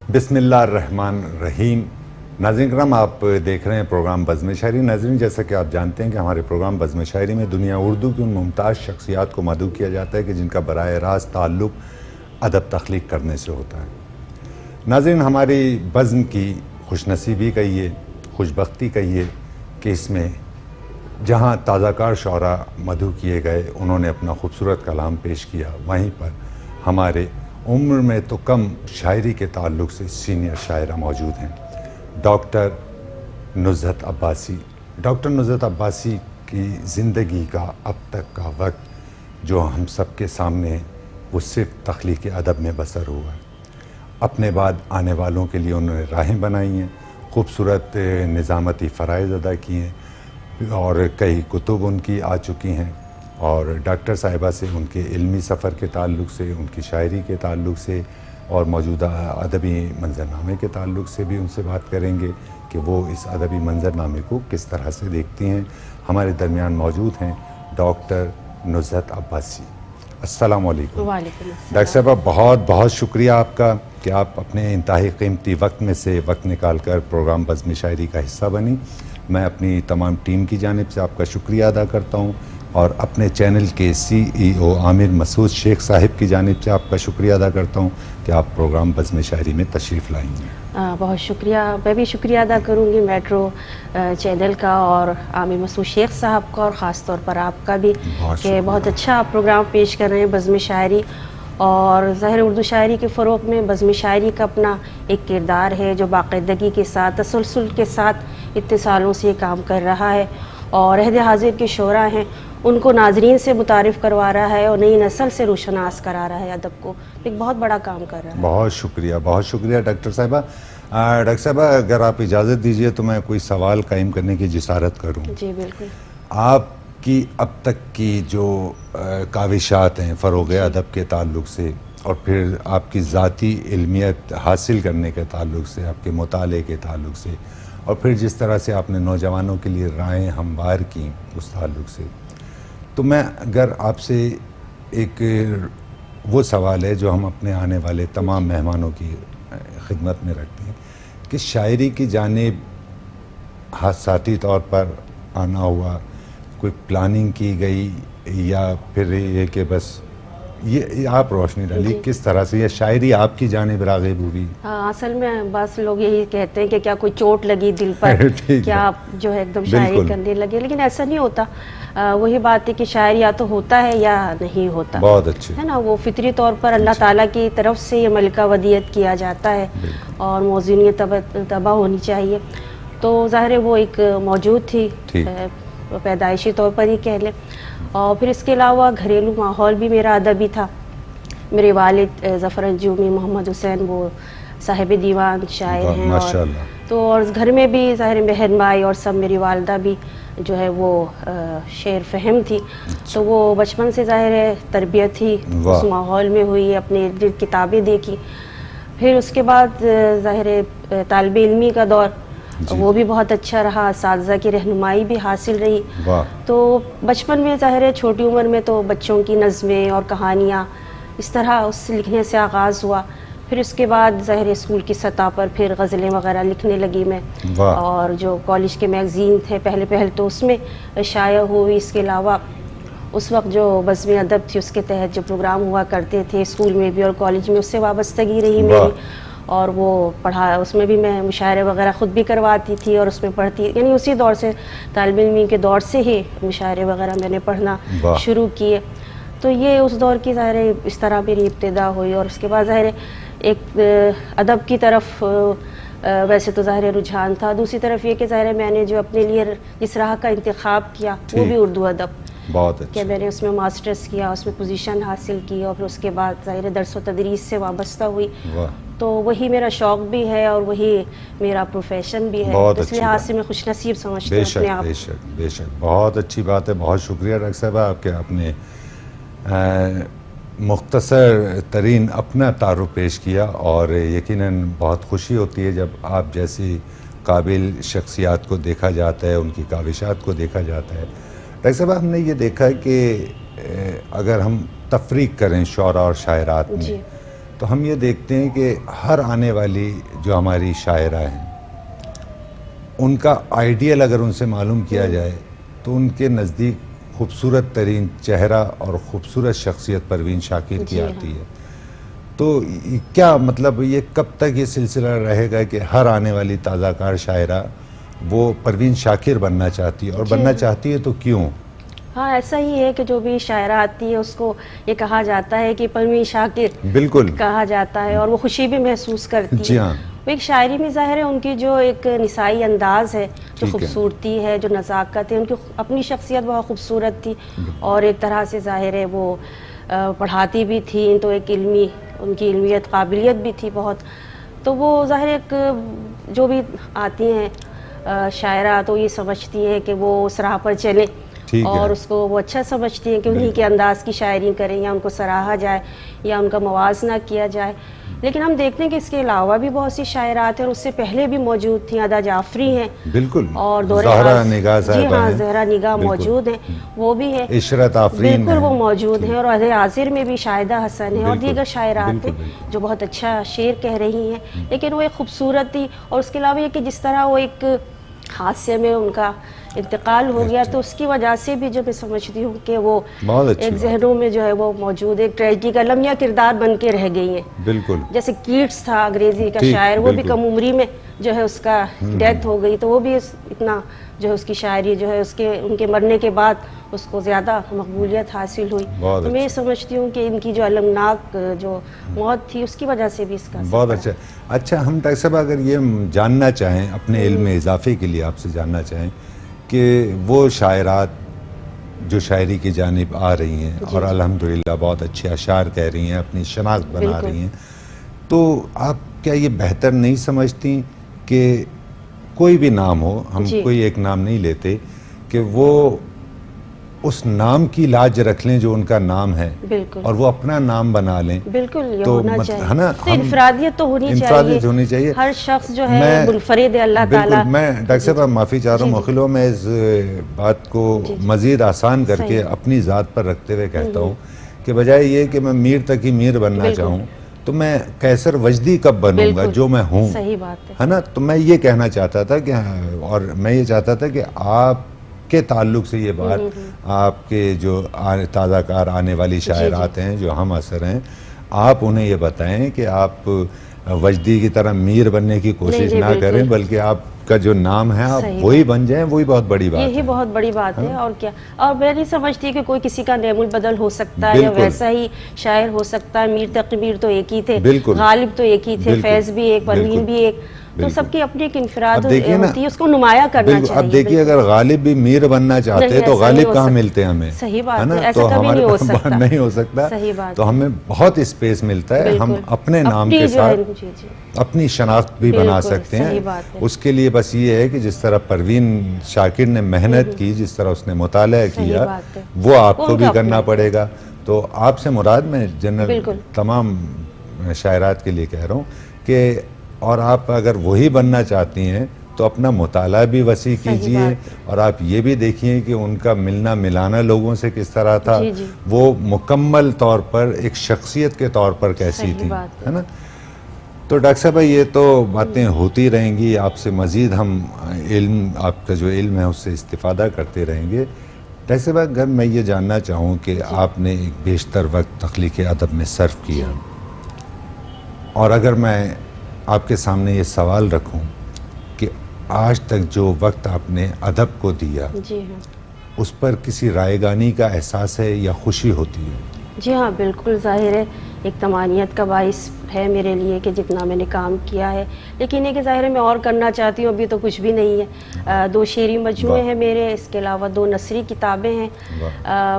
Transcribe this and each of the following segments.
بسم اللہ الرحمن الرحیم۔ ناظرین کرام، آپ دیکھ رہے ہیں پروگرام بزم شاعری۔ ناظرین، جیسا کہ آپ جانتے ہیں کہ ہمارے پروگرام بزم شاعری میں دنیا اردو کی ان ممتاز شخصیات کو مدعو کیا جاتا ہے کہ جن کا براہ راست تعلق ادب تخلیق کرنے سے ہوتا ہے۔ ناظرین، ہماری بزم کی خوش نصیبی کہیے، خوش بختی کہیے کہ اس میں جہاں تازہ کار شعراء مدعو کیے گئے، انہوں نے اپنا خوبصورت کلام پیش کیا، وہیں پر ہمارے عمر میں تو کم شاعری کے تعلق سے سینئر شاعرہ موجود ہیں۔ ڈاکٹر نزہت عباسی۔ ڈاکٹر نزہت عباسی کی زندگی کا اب تک کا وقت جو ہم سب کے سامنے ہے، وہ صرف تخلیق ادب میں بسر ہوا ہے۔ اپنے بعد آنے والوں کے لیے انہوں نے راہیں بنائی ہیں، خوبصورت نظامتی فرائض ادا کیے ہیں اور کئی کتب ان کی آ چکی ہیں، اور ڈاکٹر صاحبہ سے ان کے علمی سفر کے تعلق سے، ان کی شاعری کے تعلق سے اور موجودہ ادبی منظرنامے کے تعلق سے بھی ان سے بات کریں گے کہ وہ اس ادبی منظرنامے کو کس طرح سے دیکھتی ہیں۔ ہمارے درمیان موجود ہیں ڈاکٹر نزہت عباسی۔ السلام علیکم۔ وعلیکم السلام۔ ڈاکٹر صاحبہ، بہت بہت شکریہ آپ کا کہ آپ اپنے انتہائی قیمتی وقت میں سے وقت نکال کر پروگرام بزم شاعری کا حصہ بنی۔ میں اپنی تمام ٹیم کی جانب سے آپ کا شکریہ ادا کرتا ہوں، اور اپنے چینل کے CEO عامر مسعود شیخ صاحب کی جانب سے آپ کا شکریہ ادا کرتا ہوں کہ آپ پروگرام بزم شاعری میں تشریف لائیں گے۔ بہت شکریہ۔ میں بھی شکریہ ادا کروں گی میٹرو چینل کا اور عامر مسعود شیخ صاحب کا، اور خاص طور پر آپ کا بھی کہ بہت اچھا آپ پروگرام پیش کر رہے ہیں بزم شاعری۔ اور ظاہر اردو شاعری کے فروغ میں بزم شاعری کا اپنا ایک کردار ہے جو باقاعدگی کے ساتھ، تسلسل کے ساتھ اتنے سالوں سے یہ کام کر رہا ہے، اور عہد حاضر کے شعراء ہیں ان کو ناظرین سے متعارف کروا رہا ہے اور نئی نسل سے روشناس کرا رہا ہے ادب کو۔ ایک بہت بڑا کام کر رہا ہے۔ بہت شکریہ، بہت شکریہ ڈاکٹر صاحبہ۔ ڈاکٹر صاحبہ، اگر آپ اجازت دیجئے تو میں کوئی سوال قائم کرنے کی جسارت کروں۔ جی بالکل۔ آپ کی اب تک کی جو کاوشات ہیں فروغ ادب کے تعلق سے، اور پھر آپ کی ذاتی علمیت حاصل کرنے کے تعلق سے، آپ کے مطالعے کے تعلق سے، اور پھر جس طرح سے آپ نے نوجوانوں کے لیے راہیں ہموار کی اس تعلق سے، تو میں اگر آپ سے ایک وہ سوال ہے جو ہم اپنے آنے والے تمام مہمانوں کی خدمت میں رکھتے ہیں کہ شاعری کی جانب حادثاتی طور پر آنا ہوا، کوئی پلاننگ کی گئی، یا پھر یہ کہ بس یہ آپ روشنی ڈالی کس طرح سے یہ شاعری آپ کی جانب راغب ہوئی؟ ہاں، اصل میں بس لوگ یہی کہتے ہیں کہ کیا کوئی چوٹ لگی دل پر، کیا آپ جو ہے ایک دم شاعری کرنے لگے، لیکن ایسا نہیں ہوتا۔ وہی بات ہے کہ شاعر یا تو ہوتا ہے یا نہیں ہوتا، بہت اچھے ہے نا۔ وہ فطری طور پر اللہ تعالیٰ کی طرف سے یہ ملکہ ودیعت کیا جاتا ہے، اور موزونیت طبع ہونی چاہیے۔ تو ظاہر ہے وہ ایک موجود تھی، پیدائشی طور پر ہی کہہ لیں۔ اور پھر اس کے علاوہ گھریلو ماحول بھی میرا ادبی تھا۔ میرے والد ظفر انجومی محمد حسین وہ صاحب دیوان شاعر ہیں، اور گھر میں بھی ظاہر بہن بھائی اور سب، میری والدہ بھی جو ہے وہ شعر فہم تھی، تو وہ بچپن سے ظاہر ہے تربیت ہی اس ماحول میں ہوئی، اپنے ارد گرد کتابیں دیکھی۔ پھر اس کے بعد ظاہر طالب علمی کا دور وہ بھی بہت اچھا رہا، اساتذہ کی رہنمائی بھی حاصل رہی۔ تو بچپن میں ظاہر ہے چھوٹی عمر میں تو بچوں کی نظمیں اور کہانیاں اس طرح اس لکھنے سے آغاز ہوا۔ پھر اس کے بعد ظاہر اسکول کی سطح پر پھر غزلیں وغیرہ لکھنے لگی میں، اور جو کالج کے میگزین تھے پہلے تو اس میں شائع ہوئی۔ اس کے علاوہ اس وقت جو بزم ادب تھی اس کے تحت جو پروگرام ہوا کرتے تھے اسکول میں بھی اور کالج میں، اس سے وابستگی رہی میری، اور وہ پڑھا، اس میں بھی میں مشاعرے وغیرہ خود بھی کرواتی تھی اور اس میں پڑھتی، یعنی اسی دور سے طالب علمی کے دور سے ہی مشاعرے وغیرہ میں نے پڑھنا شروع کیے۔ تو یہ اس دور کی ظاہر اس طرح میری ابتدا ہوئی، اور اس کے بعد ظاہر ایک ادب کی طرف ویسے تو ظاہر رجحان تھا، دوسری طرف یہ کہ ظاہر میں نے جو اپنے لیے جس راہ کا انتخاب کیا وہ بھی اردو ادب، بہت اچھا، کہ میں نے اس میں ماسٹرز کیا، اس میں پوزیشن حاصل کی، اور پھر اس کے بعد ظاہر درس و تدریس سے وابستہ ہوئی۔ تو وہی میرا شوق بھی ہے اور وہی میرا پروفیشن بھی ہے، اس لحاظ سے میں خوش نصیب سمجھتی ہوں اپنے آپ۔ بے شک بے شک، بہت اچھی بات ہے، بہت شکریہ ڈاکٹر صاحبہ آپ کے اپنے مختصر ترین اپنا تعارف پیش کیا، اور یقیناً بہت خوشی ہوتی ہے جب آپ جیسی قابل شخصیات کو دیکھا جاتا ہے، ان کی کاوشات کو دیکھا جاتا ہے۔ ڈاکٹر صاحبہ، ہم نے یہ دیکھا ہے کہ اگر ہم تفریق کریں شعراء اور شاعرات میں، تو ہم یہ دیکھتے ہیں کہ ہر آنے والی جو ہماری شاعرہ ہیں ان کا آئیڈیل اگر ان سے معلوم کیا جائے تو ان کے نزدیک خوبصورت ترین چہرہ اور خوبصورت شخصیت پروین شاکر کی آتی ہے. تو کیا مطلب یہ کب تک یہ سلسلہ رہے گا کہ ہر آنے والی تازہ کار شاعرہ وہ پروین شاکر بننا چاہتی ہے, اور بننا چاہتی ہے تو کیوں؟ ہاں ایسا ہی ہے کہ جو بھی شاعرہ آتی ہے اس کو یہ کہا جاتا ہے کہ پروین شاکر بالکل کہا جاتا ہے, اور وہ خوشی بھی محسوس کرتی ہے. جی ہاں, وہ ایک شاعری میں ظاہر ہے ان کی جو ایک نسائی انداز ہے, جو خوبصورتی ہے, جو نزاکت ہے, ان کی اپنی شخصیت بہت خوبصورت تھی, اور ایک طرح سے ظاہر ہے وہ پڑھاتی بھی تھیں تو ایک علمی ان کی علمیت قابلیت بھی تھی بہت. تو وہ ظاہر ایک جو بھی آتی ہیں شاعرہ تو یہ سمجھتی ہیں کہ وہ اس راہ پر چلیں, اور اس کو وہ اچھا سمجھتی ہیں کہ انہی کے انداز کی شاعری کریں یا ان کو سراہا جائے یا ان کا موازنہ کیا جائے. لیکن ہم دیکھتے ہیں کہ اس کے علاوہ بھی بہت سی شاعرات ہیں, اور اس سے پہلے بھی موجود تھیں. ادا جعفری ہیں بالکل, اور زہرا نگاہ جی ہاں ہیں, زہرا نگاہ موجود ہیں, وہ بھی ہیں. عشرت آفرین بالکل وہ موجود ہیں, اور عہد حاضر میں بھی شاہدہ حسن ہیں, اور دیگر شاعرات ہیں جو بہت اچھا شعر کہہ رہی ہیں. لیکن وہ ایک خوبصورتی, اور اس کے علاوہ یہ کہ جس طرح وہ ایک حادثے میں ان کا انتقال ہو گیا, تو اس کی وجہ سے بھی جو میں سمجھتی ہوں کہ وہ ایک ذہنوں میں جو ہے وہ موجود ایک ٹریجڈی کا لمحہ کردار بن کے رہ گئی ہیں. بالکل جیسے کیٹس تھا انگریزی کا شاعر, وہ بھی کم عمری میں جو ہے اس کا ڈیتھ ہو گئی, تو وہ بھی اتنا جو ہے اس کی شاعری جو ہے ان کے مرنے کے بعد اس کو زیادہ مقبولیت حاصل ہوئی. تو میں یہ سمجھتی ہوں کہ ان کی جو المناک جو موت تھی اس کی وجہ سے بھی اس کا بہت اچھا. ہم ڈاکٹر صاحب اگر یہ جاننا چاہیں اپنے علم میں اضافے کے لیے آپ سے جاننا چاہیں کہ وہ شاعرات جو شاعری کی جانب آ رہی ہیں اور الحمدللہ بہت اچھے اشعار کہہ رہی ہیں, اپنی شناخت بنا رہی ہیں, تو آپ کیا یہ بہتر نہیں سمجھتی کہ کوئی بھی نام ہو, ہم کوئی ایک نام نہیں لیتے, کہ وہ اس نام کی لاج رکھ لیں جو ان کا نام ہے, اور وہ اپنا نام بنا لیں؟ بالکل یہ تو ہونا چاہیے, ہے نا, انفرادیت تو ہونی چاہیے. ہر شخص جو ہے منفرد ہے اللہ تعالیٰ. میں ڈاکٹر صاحب معافی چاہ رہا ہوں مخلو, میں اس بات کو مزید آسان کر کے اپنی ذات پر رکھتے ہوئے کہتا ہوں کہ بجائے یہ کہ میں میر تک ہی میر بننا چاہوں, تو میں قیصر وجدی کب بنوں گا جو میں ہوں, صحیح بات ہے نا. تو میں یہ کہنا چاہتا تھا کہ, اور میں یہ چاہتا تھا کہ آپ کے تعلق سے یہ بات, آپ کے جو تازہ کار آنے والی شاعرات ہیں جو ہم اثر ہیں, آپ انہیں یہ بتائیں کہ آپ وجدی کی طرح میر بننے کی کوشش نہ کریں, بلکہ آپ کا جو نام ہے آپ وہی بن جائیں, وہی بہت بڑی بات ہے. یہی بہت بڑی بات ہے, اور کیا. اور میں نہیں سمجھتی کہ کوئی کسی کا نعم البدل ہو سکتا ہے یا ویسا ہی شاعر ہو سکتا ہے. میر تقی میر تو ایک ہی تھے, غالب تو ایک ہی تھے, فیض بھی ایک, پروین بھی ایک, تو سب کی اپنی ایک انفراد ہوتی ہے, اس کو نمایاں کرنا چاہیے. اب دیکھیے اگر غالب بھی میر بننا چاہتے ہیں تو غالب کہاں ملتے ہیں ہمیں, صحیح بات ہے, ایسا کبھی نہیں ہو سکتا. تو ہمیں بہت اسپیس ملتا ہے, ہم اپنے نام کے ساتھ اپنی شناخت بھی بنا سکتے ہیں. اس کے لیے بس یہ ہے کہ جس طرح پروین شاکر نے محنت کی, جس طرح اس نے مطالعہ کیا, وہ آپ کو بھی کرنا پڑے گا. تو آپ سے مراد میں جنرل تمام شاعرات کے لیے کہہ رہا ہوں کہ, اور آپ اگر وہی بننا چاہتی ہیں تو اپنا مطالعہ بھی وسیع کیجئے, اور آپ یہ بھی دیکھیے کہ ان کا ملنا ملانا لوگوں سے کس طرح تھا, وہ مکمل طور پر ایک شخصیت کے طور پر کیسی تھی, ہے نا. تو ڈاکٹر صاحب یہ تو باتیں ہوتی رہیں گی, آپ سے مزید ہم علم, آپ کا جو علم ہے اس سے استفادہ کرتے رہیں گے. ڈاکٹر صاحب اگر میں یہ جاننا چاہوں کہ آپ نے ایک بیشتر وقت تخلیق ادب میں صرف کیا, اور اگر میں آپ کے سامنے یہ سوال رکھوں کہ آج تک جو وقت آپ نے ادب کو دیا, اس پر کسی رائیگانی کا احساس ہے یا خوشی ہوتی ہے؟ جی ہاں بالکل, ظاہر ہے ایک طمانیت کا باعث ہے میرے لیے کہ جتنا میں نے کام کیا ہے, لیکن یہ کہ ظاہر ہے میں اور کرنا چاہتی ہوں, ابھی تو کچھ بھی نہیں ہے. 2 شعری مجموعے ہیں میرے, اس کے علاوہ 2 نثری کتابیں ہیں,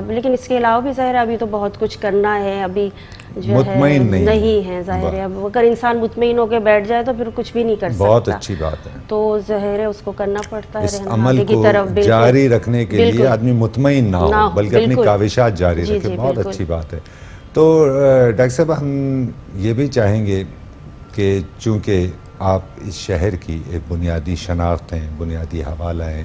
لیکن اس کے علاوہ بھی ظاہر ہے ابھی تو بہت کچھ کرنا ہے, ابھی جو مطمئن نہیں ہے. ظاہر ہے اگر انسان مطمئن ہو کے بیٹھ جائے تو پھر کچھ بھی نہیں کر سکتا. بہت اچھی بات ہے. تو ظاہر ہے اس کو کرنا پڑتا ہے, اس عمل کو جاری رکھنے کے لیے آدمی مطمئن نہ ہو بلکہ اپنی کاوشات جاری رکھے. بہت اچھی بات ہے. تو ڈاکٹر صاحب ہم یہ بھی چاہیں گے کہ چونکہ آپ اس شہر کی ایک بنیادی شناخت ہیں, بنیادی حوالہ ہیں,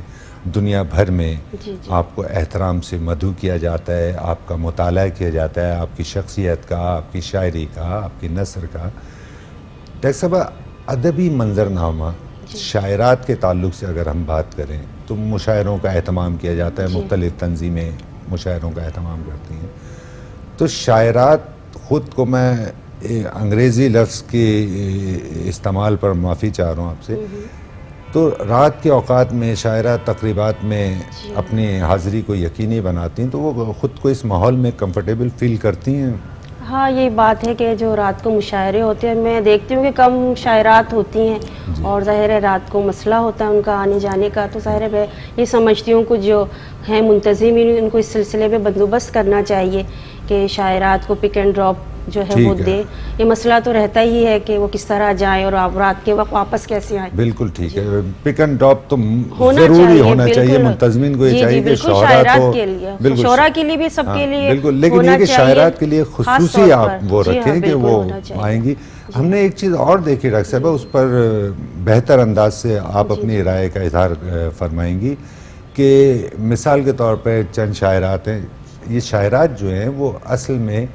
دنیا بھر میں جی آپ کو احترام سے مدعو کیا جاتا ہے، آپ کا مطالعہ کیا جاتا ہے، آپ کی شخصیت کا، آپ کی شاعری کا، آپ کی نثر کا۔ ڈاکٹر صاحبہ، ادبی منظرنامہ شاعرات کے تعلق سے اگر ہم بات کریں تو مشاعروں کا اہتمام کیا جاتا ہے، مختلف تنظیمیں مشاعروں کا اہتمام کرتی ہیں، تو شاعرات خود کو، میں انگریزی لفظ کے استعمال پر معافی چاہ رہا ہوں آپ سے، تو رات کے اوقات میں شاعرہ تقریبات میں اپنی حاضری کو یقینی بناتی ہیں، تو وہ خود کو اس ماحول میں کمفرٹیبل فیل کرتی ہیں؟ ہاں، یہ بات ہے کہ جو رات کو مشاعرے ہوتے ہیں، میں دیکھتی ہوں کہ کم شاعرات ہوتی ہیں، اور ظاہر ہے رات کو مسئلہ ہوتا ہے ان کا آنے جانے کا، تو ظاہر ہے میں یہ سمجھتی ہوں کہ جو ہیں منتظمین، ان کو اس سلسلے میں بندوبست کرنا چاہیے کہ شاعرات کو پک اینڈ ڈراپ جو ہے وہ دے۔ یہ مسئلہ تو رہتا ہی ہے کہ وہ کس طرح جائیں اور آپ رات کے وقت واپس کیسے آئیں۔ بالکل ٹھیک ہے، پک اینڈ ڈراپ تو ضروری ہونا چاہیے، منتظمین کو یہ چاہیے کہ شاعرات کے لیے، شعراء کے لیے بھی، سب کے لیے بالکل، لیکن یہ کہ شاعرات کے لیے خصوصی آپ وہ رکھیں کہ وہ آئیں گی۔ ہم نے ایک چیز اور دیکھی ڈاکٹر صاحبہ، اس پر بہتر انداز سے آپ اپنی رائے کا اظہار فرمائیں گی کہ مثال کے طور پہ چند شاعرات ہیں، یہ شاعرات جو ہیں وہ اصل میں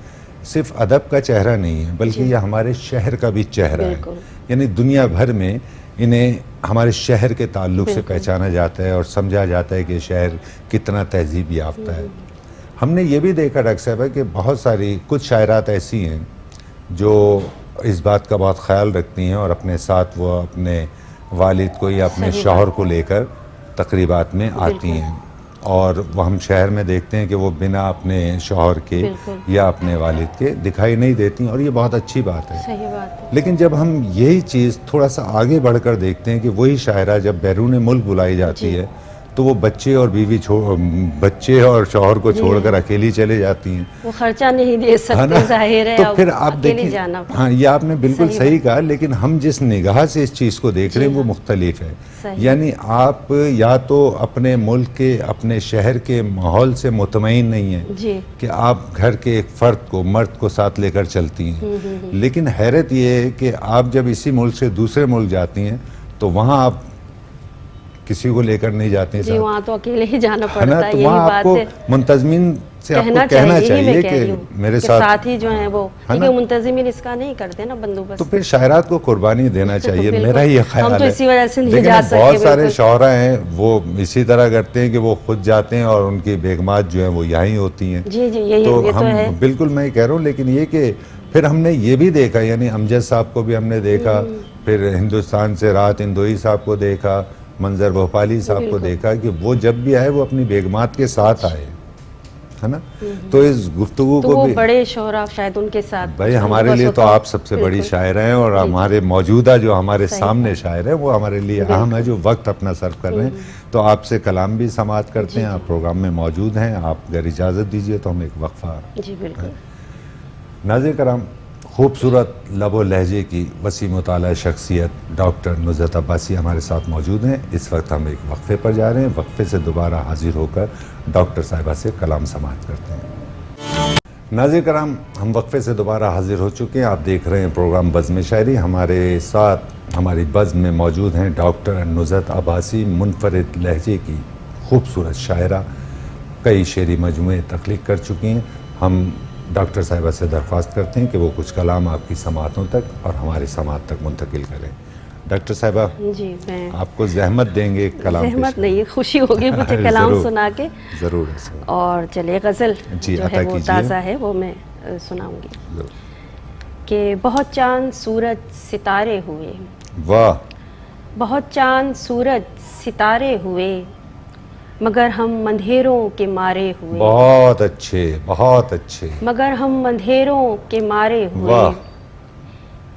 صرف ادب کا چہرہ نہیں ہے، بلکہ یہ ہمارے شہر کا بھی چہرہ ہے، یعنی دنیا بھر میں انہیں ہمارے شہر کے تعلق سے پہچانا جاتا ہے اور سمجھا جاتا ہے کہ شہر کتنا تہذیب یافتہ ہے۔ ہم نے یہ بھی دیکھا ڈاکٹر صاحبہ کہ بہت ساری کچھ شاعرات ایسی ہیں جو اس بات کا بہت خیال رکھتی ہیں اور اپنے ساتھ وہ اپنے والد کو یا اپنے شوہر کو لے کر تقریبات میں آتی ہیں، اور وہ ہم شہر میں دیکھتے ہیں کہ وہ بنا اپنے شوہر کے یا اپنے والد کے دکھائی نہیں دیتی، اور یہ بہت اچھی بات ہے۔ صحیح بات ہے۔ لیکن جب ہم یہی چیز تھوڑا سا آگے بڑھ کر دیکھتے ہیں کہ وہی شاعرہ جب بیرون ملک بلائی جاتی ہے تو وہ بچے اور بیوی بچے اور شوہر کو چھوڑ کر اکیلی چلے جاتی ہیں، وہ خرچہ نہیں دے سکتے، ظاہر ہے، تو پھر آپ دیکھیں، ہاں یہ آپ نے بالکل صحیح کہا، لیکن ہم جس نگاہ سے اس چیز کو دیکھ رہے ہیں وہ مختلف ہے۔ یعنی آپ یا تو اپنے ملک کے، اپنے شہر کے ماحول سے مطمئن نہیں ہیں کہ آپ گھر کے ایک فرد کو، مرد کو ساتھ لے کر چلتی ہیں، لیکن حیرت یہ ہے کہ آپ جب اسی ملک سے دوسرے ملک جاتی ہیں تو وہاں آپ کسی کو لے کر نہیں جاتے ہیں، وہاں تو اکیلے ہی جانا پڑتا ہے، تو یہی وہاں آپ بات کو ہے، منتظمین سے آپ کو کہنا چاہیے کہ میرے ساتھ ہی جو ہیں وہ، کیونکہ منتظمین اس کا نہیں کرتے نا بندوبست، تو پھر شاعرات کو قربانی دینا چاہیے، میرا یہ خیال ہے۔ ہم تو اسی وجہ سے نہیں لیکن جا سکتے۔ بہت سارے شعراء ہیں وہ اسی طرح کرتے ہیں کہ وہ خود جاتے ہیں اور ان کی بیگمات جو ہیں وہ یہاں ہی ہوتی ہیں۔ جی جی، یہ تو تو ہم ہے، بالکل میں کہہ رہا ہوں، لیکن یہ کہ پھر ہم نے یہ بھی دیکھا، یعنی امجد صاحب کو بھی ہم نے دیکھا، پھر ہندوستان سے رات اندوئی صاحب کو دیکھا، منظر بھوپالی صاحب کو دیکھا کہ وہ جب بھی آئے وہ اپنی بیگمات کے ساتھ آئے، ہے نا؟ تو اس گفتگو کو وہ بھی، بڑے شعراء شاید ان کے ساتھ، بھائی ہمارے لیے تو آپ سب سے بڑی شاعر ہیں، اور ہمارے موجودہ جو ہمارے سامنے شاعر ہیں وہ ہمارے لیے اہم ہے، جو وقت اپنا صرف کر رہے ہیں۔ تو آپ سے کلام بھی سماعت کرتے ہیں، آپ پروگرام میں موجود ہیں، آپ اگر اجازت دیجئے تو ہم ایک وقفہ۔ جی بالکل۔ ناظرین کرام، خوبصورت لب و لہجے کی وسیع مطالعہ شخصیت ڈاکٹر نصرت عباسی ہمارے ساتھ موجود ہیں۔ اس وقت ہم ایک وقفے پر جا رہے ہیں، وقفے سے دوبارہ حاضر ہو کر ڈاکٹر صاحبہ سے کلام سماعت کرتے ہیں۔ ناظرین کرام، ہم وقفے سے دوبارہ حاضر ہو چکے ہیں، آپ دیکھ رہے ہیں پروگرام بزم شاعری۔ ہمارے ساتھ ہماری بزم میں موجود ہیں ڈاکٹر نصرت عباسی، منفرد لہجے کی خوبصورت شاعرہ، کئی شعری مجموعے تخلیق کر چکی ہیں۔ ہم ڈاکٹر صاحبہ سے درخواست کرتے ہیں کہ وہ کچھ کلام آپ کی سماعتوں تک اور ہماری سماعت تک منتقل کریں۔ ڈاکٹر صاحبہ، جی میں آپ کو زحمت دیں گے کلام؟ زحمت نہیں، خوشی ہوگی مجھے کلام سنا کے۔ ضرور ہے سر۔ اور چلے غزل جو ہے وہ تازہ ہے، وہ میں سناؤں گی کہ بہت چاند سورج ستارے ہوئے، واہ، بہت چاند سورج ستارے ہوئے، مگر ہم اندھیروں کے مارے ہوئے، بہت اچھے، بہت اچھے، مگر ہم اندھیروں کے مارے ہوئے،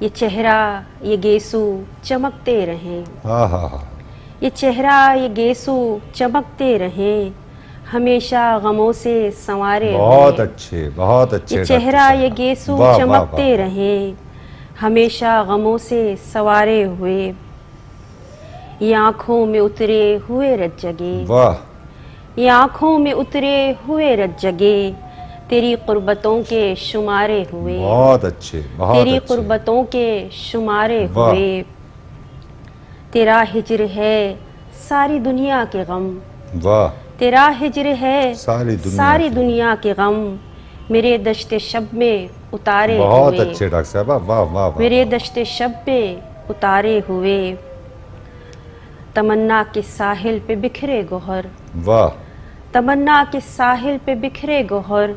یہ چہرہ یہ گیسو چمکتے رہیں، ہاں ہاں ہاں، یہ چہرہ یہ گیسو چمکتے رہیں، ہمیشہ غموں سے سنوارے ہوئے، بہت اچھے، بہت اچھے، یہ چہرہ یہ گیسو چمکتے رہیں، ہمیشہ غموں سے سنوارے ہوئے، یہ آنکھوں میں اترے ہوئے رت جگے، واہ، یہ آنکھوں میں اترے ہوئے رت جگے، تیری قربتوں کے شمارے ہوئے، بہت اچھے، بہت تیری اچھے، قربتوں کے شمارے ہوئے، تیرا ہجر ہے ساری دنیا کے غم، واہ تیرا ہجر ہے ساری دنیا کے غم میرے دشت شب میں اتارے بہت ہوئے، اچھے ڈاکٹر صاحبہ، واہ واہ واہ، میرے دشت شب میں اتارے ہوئے، تمنا کے ساحل پہ بکھرے گوہر، واہ تمنا کے ساحل پہ بکھرے گوہر،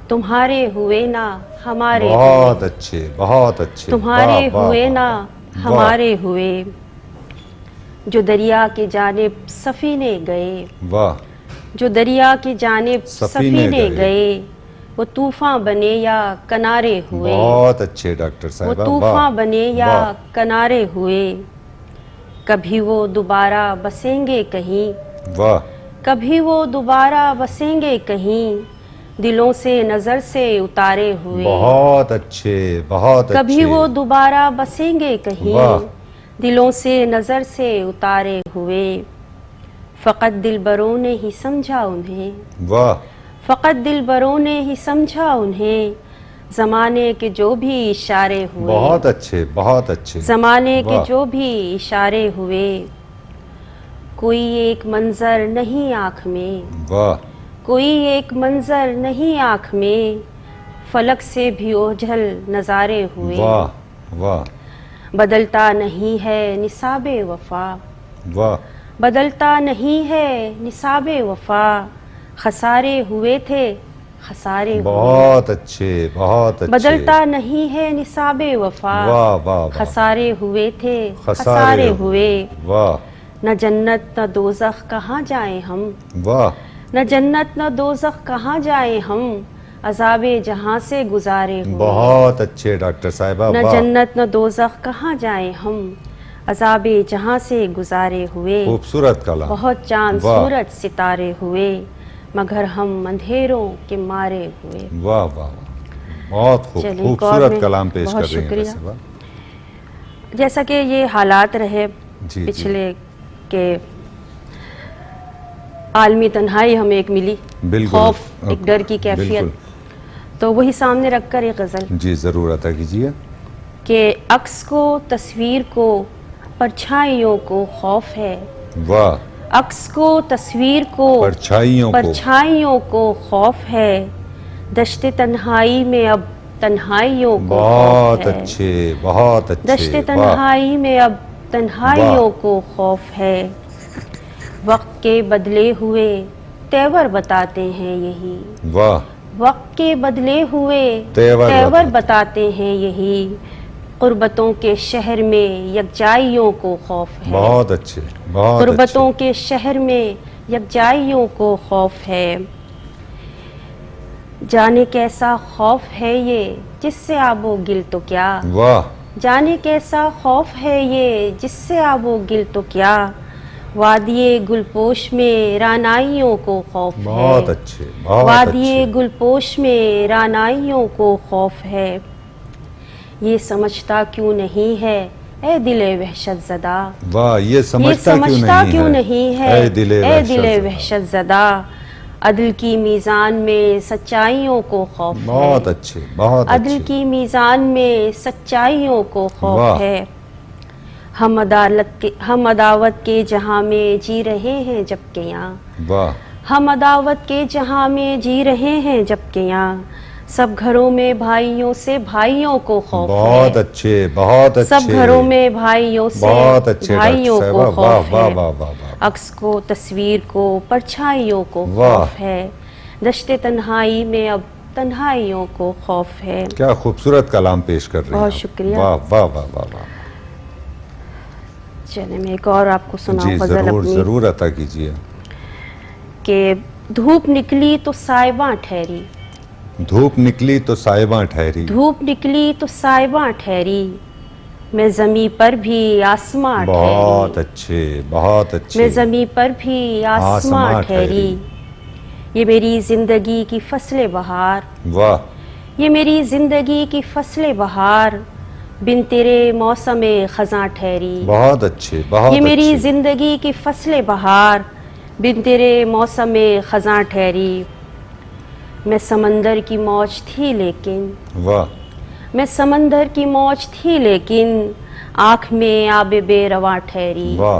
تمہارے ہوئے نہ ہمارے بہت ہوئے، اچھے بہت اچھے، تمہارے واہ، واہ، ہوئے واہ، نہ واہ، ہمارے ہوئے، جو دریا کی جانب سفینے گئے، واہ، جو دریا کی جانب سفینے سفینے گئے، گئے، وہ طوفان بنے یا کنارے ہوئے، بہت اچھے ڈاکٹر وہ صاحبہ، طوفان بنے یا واہ، کنارے ہوئے، کبھی وہ دوبارہ بسیں گے کہیں، واہ، کبھی وہ دوبارہ بسیں گے کہیں، دلوں سے نظر سے اتارے ہوئے، بہت اچھے بہت اچھے، کبھی وہ دوبارہ بسیں گے کہیں، واہ، دلوں سے نظر سے اتارے ہوئے، فقط دلبروں نے ہی سمجھا انہیں، واہ، فقط دلبروں نے ہی سمجھا انہیں، زمانے کے جو بھی اشارے ہوئے، بہت اچھے بہت اچھے، زمانے کے واہ، جو بھی اشارے ہوئے، کوئی ایک منظر نہیں آنکھ میں، واہ، کوئی ایک منظر نہیں آنکھ میں، فلک سے بھی اوجھل نظارے ہوئے، واہ، واہ، بدلتا نہیں ہے نصاب وفا، واہ، بدلتا نہیں ہے نصاب وفا، خسارے ہوئے تھے خسارے ہوئے، بہت اچھے بہت اچھے، بدلتا نہیں ہے نصاب وفا، واہ واہ واہ، خسارے ہوئے تھے خسارے خسارے ہوئے، واہ نہ جنت نہ دوزخ کہاں جائیں ہم، واہ، نہ جنت نہ دوزخ کہاں جائیں ہم، عذاب جہاں سے گزارے ہوئے، بہت اچھے ڈاکٹر صاحبہ، نہ واہ، جنت نہ دوزخ کہاں جائیں ہم، عذاب جہاں سے گزارے ہوئے، خوبصورت کلام، بہت چاند واہ، سورج ستارے ہوئے، مگر ہم اندھیروں کے مارے ہوئے۔ واہ واہ واہ، بہت چلیے، ایک اور خوبصورت میں کلام پیش بہت کر رہی ہیں شکریہ۔ ویسے، واہ، جیسا کہ یہ حالات رہے جی، پچھلے کہ عالمی تنہائی ہمیں ایک ملی، بالکل، خوف، ایک ڈر کی کیفیت، بالکل، تو وہی سامنے رکھ کر ایک غزل جی ضرور عطا کیجیے، کہ عکس کو تصویر کو پرچھائیوں کو خوف ہے، واہ، عکس کو تصویر کو پرچھائیوں کو خوف ہے، دشت تنہائی میں اب تنہائیوں کو بہت خوف ہے، اچھے بہت اچھے، دشت واہ، تنہائی میں اب تنہائیوں کو خوف ہے، وقت کے بدلے ہوئے تیور بتاتے ہیں یہی، واہ، وقت کے بدلے ہوئے تیور تیور بتاتے ہیں یہی، قربتوں کے شہر میں یکجائیوں کو خوف ہے، بہت اچھے بہت اچھے، قربتوں کے شہر میں یکجائیوں کو خوف ہے، جانے کیسا خوف ہے یہ جس سے آب و گل تو کیا، واہ، جانے کیسا خوف ہے یہ جس سے آب و گل تو کیا، وادی گلپوش میں رانائیوں کو خوف ہے، بہت اچھے بہت وادی اچھے، گلپوش میں رانائیوں کو خوف ہے، یہ سمجھتا کیوں نہیں ہے اے دل وحشت زدہ، واہ، یہ یہ سمجھتا کیوں نہیں ہے اے دل وحشت وحشت زدہ، عدل کی میزان میں سچائیوں کو خوف ہے، بہت اچھے بہت عدل اچھے، کی میزان میں سچائیوں کو خوف واہ، ہے، ہم عداوت کے جہاں میں جی رہے ہیں جبکہ یہاں، واہ، ہم عداوت کے جہاں میں جی رہے ہیں جبکہ یہاں، سب گھروں میں بھائیوں سے بھائیوں کو خوف ہے، بہت اچھے بہت اچھے، سب گھروں میں بھائیوں سے بہت اچھے بھائیوں ڈاکٹر کو صاحبہ، واہ خوف واہ ہے، واہ واہ واہ، عکس کو تصویر کو پرچھائیوں کو واہ، خوف ہے، دشت تنہائی میں اب تنہائیوں کو خوف ہے۔ کیا خوبصورت کلام پیش کر رہی ہیں بہت آپ، شکریہ۔ واہ واہ واہ واہ واہ، چلیں میں ایک اور آپ کو سناؤں جی غزل ضرور اپنی، ضرور عطا کیجیے، کہ دھوپ نکلی تو سائباں ٹھہری، دھوپ نکلی تو سائباں ٹھہری، دھوپ نکلی تو سائباں ٹھہری، میں زمیں پر بھی آسماں بہت ٹھہری، اچھے بہت اچھے، میں زمیں پر بھی آسماں ٹھہری، یہ میری زندگی کی فصل بہار، واہ، یہ میری زندگی کی فصل بہار، بن تیرے موسم خزاں ٹھہری، بہت اچھے بہت یہ میری اچھے، زندگی کی فصل بہار، بن تیرے موسم خزاں ٹھہری، میں سمندر کی موج تھی لیکن، واہ، میں سمندر کی موج تھی لیکن، آنکھ میں آب بے رواں ٹھہری، واہ،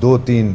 2-3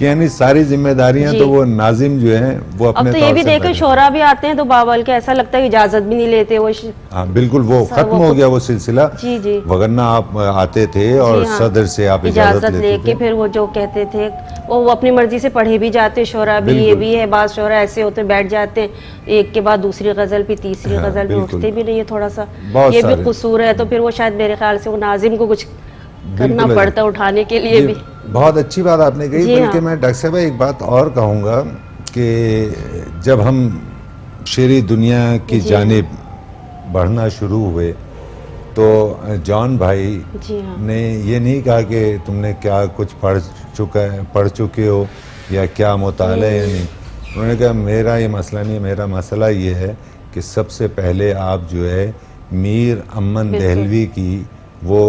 کہ یعنی ساری ذمہ داریاں تو وہ ناظم جو ہیں وہ اب اپنے تو یہ بھی دیکھیں شعرا بھی آتے ہیں تو بابل کے ایسا لگتا ہے اجازت بھی نہیں لیتے وہ. ہاں بالکل وہ ختم ہو گیا وہ سلسلہ. جی جی وگرنہ آپ آتے تھے اور صدر سے آپ اجازت لے کے پھر وہ جو کہتے تھے وہ اپنی مرضی سے پڑھے بھی جاتے شعرا بھی. یہ بھی ہے بعض شعرا ایسے ہوتے بیٹھ جاتے ہیں ایک کے بعد دوسری غزل پہ تیسری غزل میں اٹھتے بھی نہیں ہے تھوڑا سا. یہ بھی قصور ہے تو پھر وہ شاید میرے خیال سے وہ ناظم کو کچھ کرنا پڑتا اٹھانے کے لیے بھی. بہت اچھی بات آپ نے کہی. بلکہ میں ڈاکٹر صاحب ایک بات اور کہوں گا کہ جب ہم شعری دنیا کی جانب بڑھنا شروع ہوئے تو جان بھائی نے یہ نہیں کہا کہ تم نے کیا کچھ پڑھ چکے ہو یا کیا مطالعہ ہے. نہیں, انہوں نے کہا میرا یہ مسئلہ نہیں, میرا مسئلہ یہ ہے کہ سب سے پہلے آپ جو ہے میر امن دہلوی کی وہ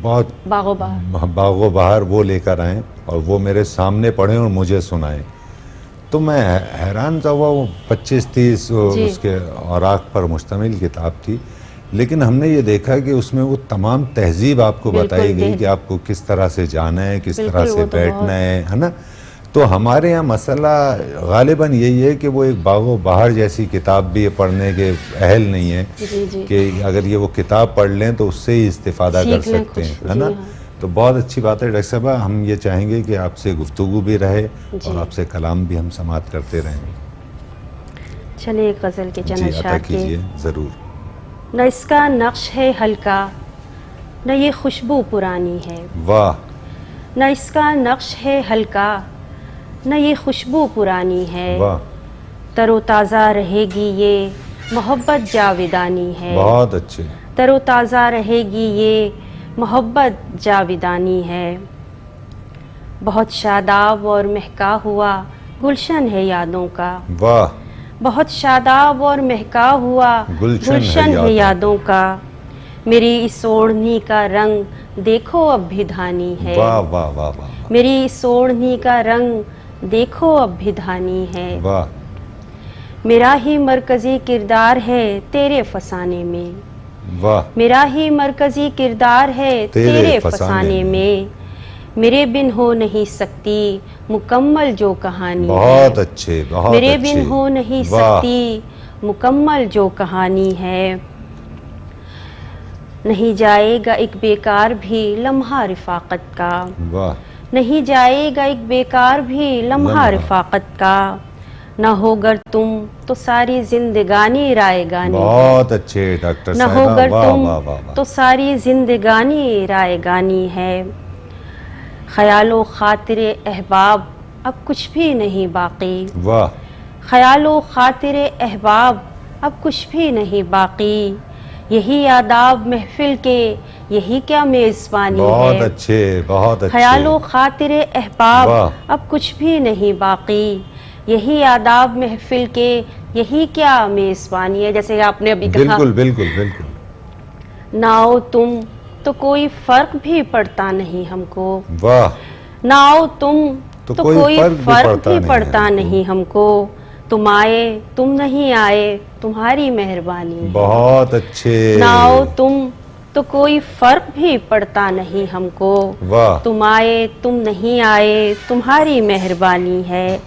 بہت باغ و بہار وہ لے کر آئیں اور وہ میرے سامنے پڑھیں اور مجھے سنائیں. تو میں حیران تھا. وہ 25-30 اس کے اوراق پر مشتمل کتاب تھی, لیکن ہم نے یہ دیکھا کہ اس میں وہ تمام تہذیب آپ کو بتائی گئی کہ آپ کو کس طرح سے جانا ہے, کس طرح سے بیٹھنا ہے نا. تو ہمارے یہاں مسئلہ غالباً یہی ہے کہ وہ ایک باغ و بہار جیسی کتاب بھی پڑھنے کے اہل نہیں ہے کہ اگر یہ وہ کتاب پڑھ لیں تو اس سے ہی استفادہ کر سکتے ہیں, ہے نا. تو بہت اچھی بات ہے ڈاکٹر صاحب. ہم یہ چاہیں گے کہ آپ سے گفتگو بھی رہے اور آپ سے کلام بھی ہم سماعت کرتے رہیں. چلیے ایک غزل کے چند اشعار کیجیے ضرور. نہ اس کا نقش ہے ہلکا نہ یہ خوشبو پرانی ہے. واہ. نہ اس کا نقش ہے ہلکا نہ یہ خوشبو پرانی ہے. واہ. تر و تازہ رہے گی یہ محبت جاودانی ہے. بہت اچھے. تر و تازہ رہے گی یہ محبت جاودانی ہے. بہت شاداب اور مہکا ہوا گلشن ہے یادوں کا. واہ. بہت شاداب اور مہکا ہوا گلشن ہے یادوں کا. میری اس اوڑھنی کا رنگ دیکھو اب بھی دھانی ہے. واہ واہ واہ واہ. میری اس اوڑھنی کا رنگ دیکھو اب بھی دھانی ہے. واہ. میرا ہی مرکزی کردار ہے تیرے فسانے میں. واہ. میرا ہی مرکزی کردار ہے تیرے فسانے میں. میرے بن ہو نہیں سکتی مکمل جو کہانی ہے. بہت اچھے بہت اچھے. میرے بن ہو نہیں سکتی مکمل جو کہانی ہے. نہیں جائے گا ایک بیکار بھی لمحہ رفاقت کا. واہ. نہیں جائے گا ایک بیکار بھی لمحہ رفاقت کا. نہ ہوگر تم تو ساری زندگانی رائے گانی. بہت اچھے ڈاکٹر نہ صاحبہ. ہوگر واہ واہ واہ. تم تو ساری زندگانی رائے گانی ہے. خیال و خاطر احباب اب کچھ بھی نہیں باقی. واہ. خیال و خاطر احباب اب کچھ بھی نہیں باقی. یہی آداب محفل کے یہی کیا میزبانی ہے. بہت اچھے بہت اچھے. خیال و خاطر احباب اب کچھ بھی نہیں باقی. یہی آداب محفل کے یہی کیا میزبانی ہے. جیسے آپ نے ابھی کہا بالکل بالکل بالکل. نہ آؤ تم تو کوئی فرق بھی پڑتا نہیں ہم کو. واہ. نہ آؤ تم تو کوئی فرق بھی پڑتا نہیں ہم کو. تم آئے تم نہیں آئے تمہاری مہربانی. بہت اچھے. نہ آؤ تم تو کوئی فرق بھی پڑتا نہیں ہم کو. واہ. تم آئے تم نہیں آئے تمہاری مہربانی ہے.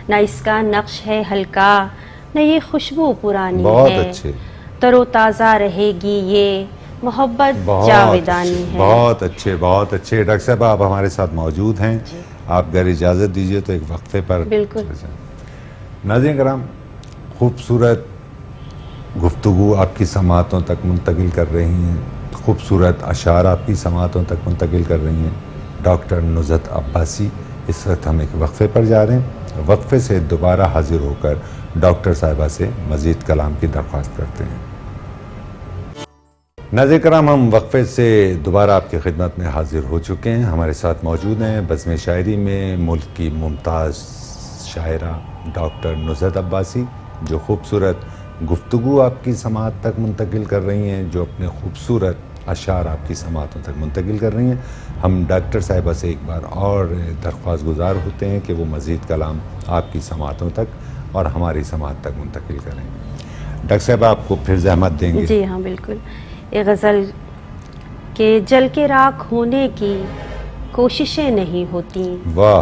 نہ اس کا نقش ہے ہلکا نہ یہ خوشبو پرانی ہے. بہت اچھے. تر و تازہ رہے گی یہ محبت جاودانی ہے. بہت اچھے بہت اچھے. ڈاکٹر صاحب آپ ہمارے ساتھ موجود ہیں. آپ اگر اجازت دیجیے تو ایک وقفے پر. بالکل. ناظرین کرام خوبصورت گفتگو آپ کی سماعتوں تک منتقل کر رہی ہیں, خوبصورت اشعار آپ کی سماعتوں تک منتقل کر رہی ہیں ڈاکٹر نزہت عباسی. اس وقت ہم ایک وقفے پر جا رہے ہیں. وقفے سے دوبارہ حاضر ہو کر ڈاکٹر صاحبہ سے مزید کلام کی درخواست کرتے ہیں. ناظرین کرام ہم وقفے سے دوبارہ آپ کی خدمت میں حاضر ہو چکے ہیں. ہمارے ساتھ موجود ہیں بزم شاعری میں ملک کی ممتاز شاعرہ ڈاکٹر نزہت عباسی, جو خوبصورت گفتگو آپ کی سماعت تک منتقل کر رہی ہیں, جو اپنے خوبصورت اشعار آپ کی سماعتوں تک منتقل کر رہی ہیں. ہم ڈاکٹر صاحبہ سے ایک بار اور درخواست گزار ہوتے ہیں کہ وہ مزید کلام آپ کی سماعتوں تک اور ہماری سماعت تک منتقل کریں. ڈاکٹر صاحب آپ کو پھر زحمت دیں گے. جی ہاں بالکل. یہ غزل کہ جل کے راکھ ہونے کی کوششیں نہیں ہوتی. واہ.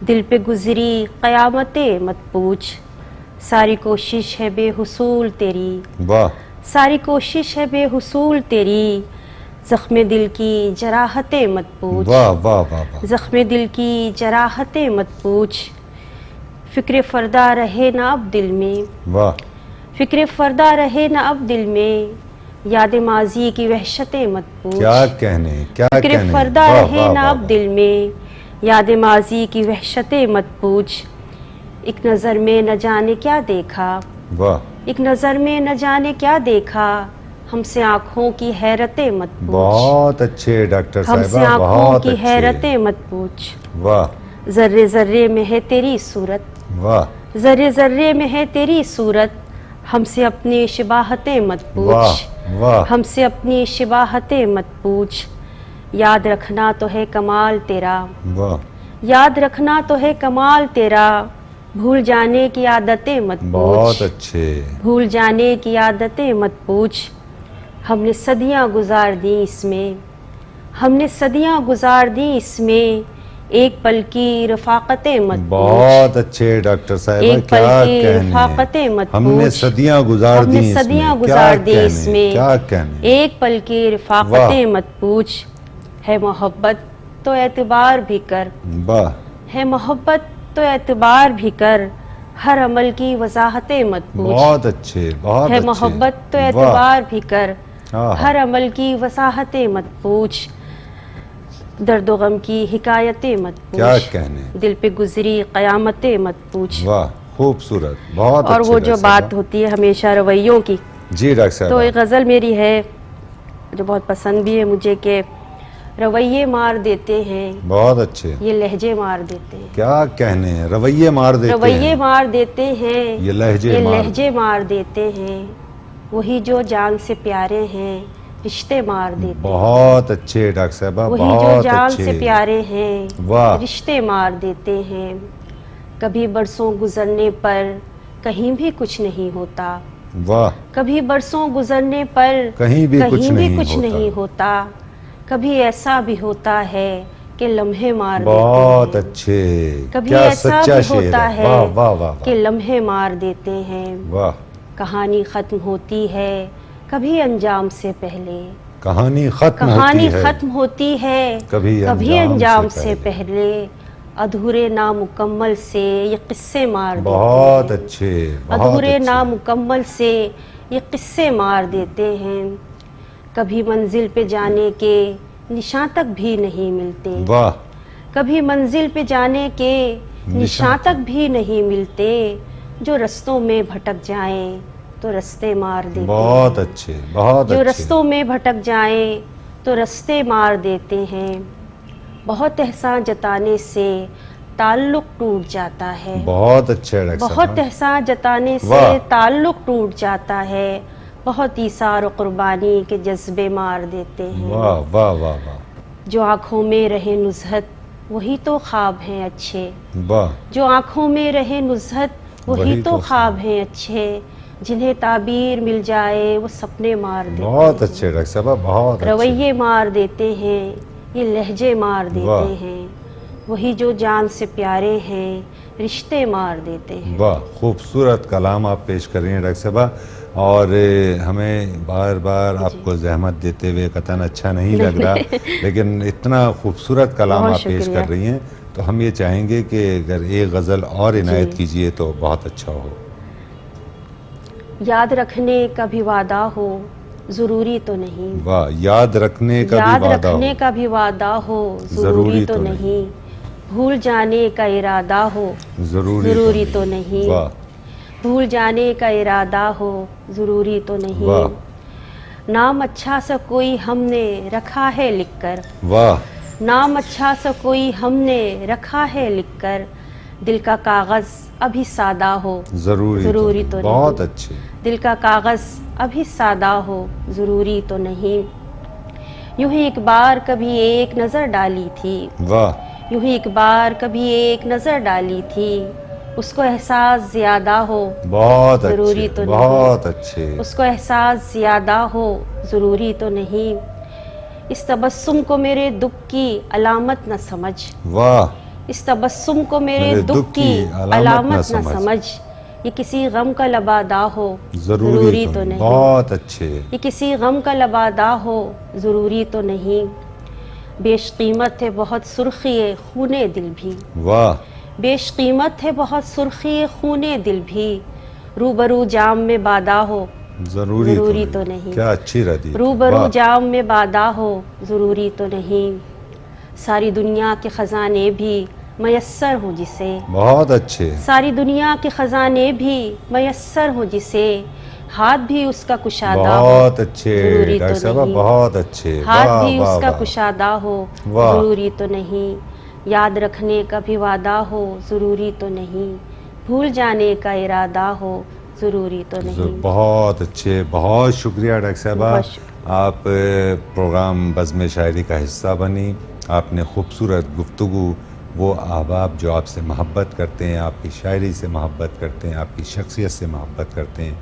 دل پہ گزری قیامتیں مت پوچھ، ساری کوشش ہے بے حصول تیری، واہ ساری کوشش ہے بے حصول تیری، زخم دل کی جراحتیں مت پوچھ، واہ واہ واہ واہ زخم دل کی جراحتیں مت پوچھ، فکر فردا رہے نہ اب دل میں، واہ فکر فردا رہے نہ اب دل میں، یاد ماضی کی وحشتیں مت پوچھ، کیا کہنے کیا فکر کہنے فردا واہ رہے واہ نہ واہ اب دل میں، یاد ماضی کی وحشتیں مت پوچھ، ایک نظر میں نہ جانے کیا دیکھا، واہ ایک نظر میں نہ جانے کیا دیکھا، ہم سے آنکھوں کی حیرتیں مت پوچھ، بہت اچھے ڈاکٹر ہم سے صاحبہ آنکھوں بہت کی اچھے حیرتیں مت پوچھ، واہ ذرے ذرے میں ہے تیری صورت، واہ ذرے ذرے میں ہے تیری صورت، ہم سے اپنی شباہتیں مت واہ پوچھ، واہ ہم سے اپنی شباہتیں مت پوچھ، یاد رکھنا تو ہے کمال تیرا، واہ یاد رکھنا تو ہے کمال تیرا، بھول جانے کی عادتیں مت بہت پوچھ، اچھے بھول جانے کی عادتیں مت پوچھ، ہم نے صدیاں گزار دیں اس میں، ہم نے صدیاں گزار دیں اس میں، ایک پل کی رفاقتیں مت پوچھ، بہت اچھے ڈاکٹر صاحبہ ایک پل کیا کی کہنے رفاقتیں مت ہم نے پوچھ، صدیاں گزار ہم نے دی اس صدیاں میں گزار دی کیا اس کہنے میں، کیا کہنے ایک پل کی رفاقتیں مت پوچھ، ہے محبت تو اعتبار بھی کر، واہ ہے محبت تو اعتبار بھی کر، ہر عمل کی وضاحتیں مت پوچھ، بہت اچھے بہت ہے اچھے محبت تو واہ اعتبار بھی کر، ہاں ہر عمل کی وضاحتیں مت پوچھ، درد و غم کی حکایتیں مت کیا پوچھ، کہنے دل پہ گزری قیامتیں مت پوچھ، واہ خوبصورت بہت اور اچھے وہ جو ڈاکٹر بات صاحبہ ہوتی ہے ہمیشہ رویوں کی، جی ڈاکٹر تو صاحبہ ایک غزل میری ہے جو بہت پسند بھی ہے مجھے کہ رویے مار دیتے ہیں، بہت اچھے یہ لہجے مار دیتے ہیں، کیا کہنے رویے مار دیتے رویے ہیں مار دیتے ہیں، یہ لہجے مار لہجے مار دیتے ہیں، وہی جو جان سے پیارے ہیں رشتے مار دیتے ہیں، بہت اچھے ڈاکٹر صاحبہ وہی جو بہت جان اچھے سے پیارے ہیں واہ رشتے مار دیتے ہیں، کبھی برسوں گزرنے پر کہیں بھی کچھ نہیں ہوتا، واہ کبھی برسوں گزرنے پر کہیں بھی کچھ کچھ نہیں نہیں ہوتا، کبھی ایسا بھی ہوتا ہے کہ لمحے مار بہت دیتے ہیں، اچھے کبھی کیا ایسا سچا بھی شعر ہوتا ہے ہے واہ واہ واہ کہ لمحے مار دیتے ہیں، واہ کہانی ختم ہوتی ہے کبھی انجام سے پہلے، کہانی ختم کہانی ہوتی ہے ختم ہوتی ہے کبھی انجام سے پہلے، ادھورے نامکمل سے یہ قصے مار دیتے بہت ہیں، اچھے بہت ادھورے اچھے نامکمل سے یہ قصے مار دیتے ہیں، کبھی منزل پہ جانے کے نشاں تک بھی نہیں ملتے، واہ کبھی منزل پہ جانے کے نشاں تک بھی نہیں ملتے، جو رستوں میں بھٹک جائیں تو رستے مار دیتے بہت ہیں، اچھے بہت جو اچھے رستوں میں بھٹک جائیں تو رستے مار دیتے ہیں، بہت احسان جتانے سے تعلق ٹوٹ جاتا ہے، بہت اچھے ڈاکٹر بہت صاحب احسان جتانے سے واہ تعلق ٹوٹ جاتا ہے، بہت ایثار و قربانی کے جذبے مار دیتے ہیں، واہ واہ واہ واہ جو آنکھوں میں رہے نزہت وہی تو خواب ہیں اچھے، واہ جو آنکھوں میں رہے نزہت وہی تو خواب ہیں اچھے، جنہیں تعبیر مل جائے وہ سپنے مار دیتے بہت ہیں، اچھے ڈاکٹر صاحبہ بہت اچھے رویے مار دیتے ہیں، یہ لہجے مار دیتے واہ ہیں، وہی جو جان سے پیارے ہیں رشتے مار دیتے ہیں، واہ خوبصورت کلام آپ پیش کر رہی ہیں ڈاکٹر صاحبہ، اور ہمیں بار بار آپ کو زحمت دیتے ہوئے قطعاً اچھا نہیں لگ رہا، لیکن اتنا خوبصورت کلام بہت آپ پیش شکریہ۔ کر رہی ہیں تو ہم یہ چاہیں گے کہ اگر ایک غزل اور عنایت جی۔ کیجئے تو بہت اچھا ہو۔ یاد رکھنے کا بھی وعدہ ہو ضروری تو نہیں، واہ یاد رکھنے کا یاد بھی وعدہ رکھنے ہو کا بھی وعدہ ہو ضروری تو نہیں، بھول جانے کا ارادہ ہو ضروری تو نہیں، واہ بھول جانے کا ارادہ ہو ضروری تو واہ نہیں، نام اچھا سا کوئی ہم نے رکھا ہے لکھ کر، واہ نام اچھا سا کوئی ہم نے رکھا ہے لکھ کر، دل کا کاغذ ابھی سادہ ہو ضروری تو بہت نہیں، اچھے دل کا کاغذ ابھی سادہ ہو ضروری تو نہیں، یوں ہی ایک بار کبھی ایک نظر ڈالی تھی، واہ یوں ہی ایک بار کبھی ایک نظر ڈالی تھی، اس کو احساس زیادہ ہو بہت ضروری اچھے تو نہیں، بہت اچھے اس کو احساس زیادہ ہو ضروری تو نہیں، اس تبسم کو میرے دکھ کی علامت نہ سمجھ، واہ اس تبسم کو میرے دکھ کی علامت نہ سمجھ، یہ کسی غم کا لبادہ ہو ضروری تو نہیں، بہت اچھے، یہ کسی غم کا لبادہ ہو ضروری تو نہیں، بیش قیمت ہے بہت سرخی خون دل بھی، واہ، بیش قیمت ہے بہت سرخی خون دل بھی، روبرو جام میں بادہ ہو ضروری تو نہیں، کیا اچھی ردی، روبرو جام میں بادہ ہو ضروری تو نہیں، ساری دنیا کے خزانے بھی میسر ہو جسے، بہت اچھے، ساری دنیا کے خزانے بھی میسر ہو جسے، ہاتھ بھی اس کا کشادہ ہو بہت اچھے ضروری ڈاکٹر تو صاحبہ، نہیں، بہت اچھے، ہاتھ بھی واہ اس کا واہ کشادہ ہو واہ، ضروری تو نہیں، یاد رکھنے کا بھی وعدہ ہو ضروری تو نہیں، بھول جانے کا ارادہ ہو ضروری تو نہیں۔ بہت اچھے، بہت شکریہ ڈاکٹر صاحبہ، بہت شکریہ۔ آپ پروگرام بزم شاعری کا حصہ بنی، آپ نے خوبصورت گفتگو، وہ احباب جو آپ سے محبت کرتے ہیں، آپ کی شاعری سے محبت کرتے ہیں، آپ کی شخصیت سے محبت کرتے ہیں،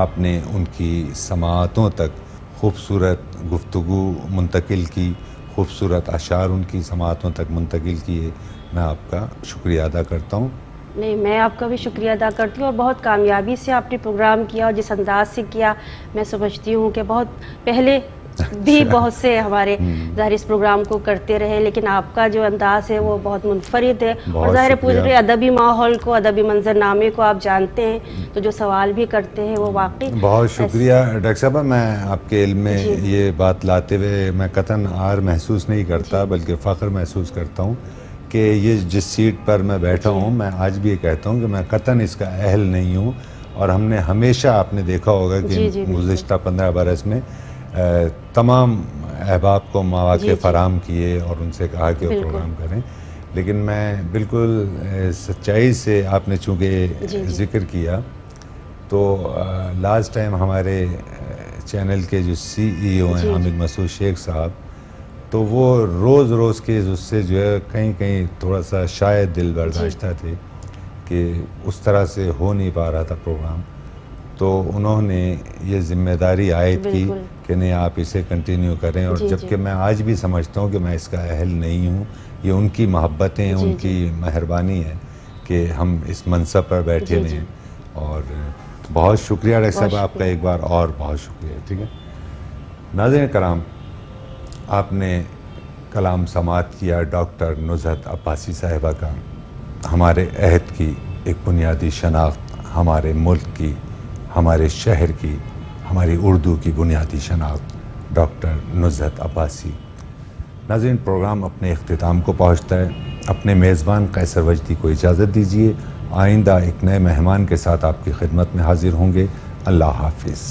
آپ نے ان کی سماعتوں تک خوبصورت گفتگو منتقل کی، خوبصورت اشعار ان کی سماعتوں تک منتقل کیے، میں آپ کا شکریہ ادا کرتا ہوں۔ نہیں، میں آپ کا بھی شکریہ ادا کرتی ہوں، اور بہت کامیابی سے آپ نے پروگرام کیا، اور جس انداز سے کیا، میں سمجھتی ہوں کہ بہت پہلے بھی بہت سے ہمارے ظاہر اس پروگرام کو کرتے رہے، لیکن آپ کا جو انداز ہے وہ بہت منفرد ہے، اور ظاہر پورے ادبی ماحول کو، ادبی منظرنامے کو آپ جانتے ہیں، تو جو سوال بھی کرتے ہیں وہ واقعی بہت شکریہ ڈاکٹر صاحبہ، میں آپ کے علم میں یہ بات لاتے ہوئے میں قطعاً عار محسوس نہیں کرتا، بلکہ فخر محسوس کرتا ہوں کہ یہ جس سیٹ پر میں بیٹھا ہوں، میں آج بھی یہ کہتا ہوں کہ میں قطعاً اس کا اہل نہیں ہوں، اور ہم نے ہمیشہ، آپ نے دیکھا ہوگا کہ گزشتہ 15 برس میں تمام احباب کو مواقع فراہم کیے اور ان سے کہا کہ وہ پروگرام کریں، لیکن میں بالکل سچائی سے، آپ نے چونکہ ذکر کیا، تو لاسٹ ٹائم ہمارے چینل کے جو CEO ہیں حامد مسعود شیخ صاحب، تو وہ روز روز کے اس سے جو ہے کہیں تھوڑا سا شاید دل برداشتہ تھے کہ اس طرح سے ہو نہیں پا رہا تھا پروگرام، تو انہوں نے یہ ذمہ داری عائد کی کہ نہیں، آپ اسے کنٹینیو کریں، اور جبکہ میں آج بھی سمجھتا ہوں کہ میں اس کا اہل نہیں ہوں، یہ ان کی محبتیں، ان کی مہربانی ہے کہ ہم اس منصب پر بیٹھے ہوئے ہیں، اور بہت شکریہ ڈاکٹر صاحب آپ کا ایک بار اور بہت شکریہ، ٹھیک ہے۔ ناظرین کرام، آپ نے کلام سماعت کیا ڈاکٹر نزہت عباسی صاحبہ کا، ہمارے عہد کی ایک بنیادی شناخت، ہمارے ملک کی، ہمارے شہر کی، ہماری اردو کی بنیادی شناخت، ڈاکٹر نزہت عباسی۔ ناظرین، پروگرام اپنے اختتام کو پہنچتا ہے، اپنے میزبان قیصر وجدی کو اجازت دیجیے، آئندہ ایک نئے مہمان کے ساتھ آپ کی خدمت میں حاضر ہوں گے۔ اللہ حافظ۔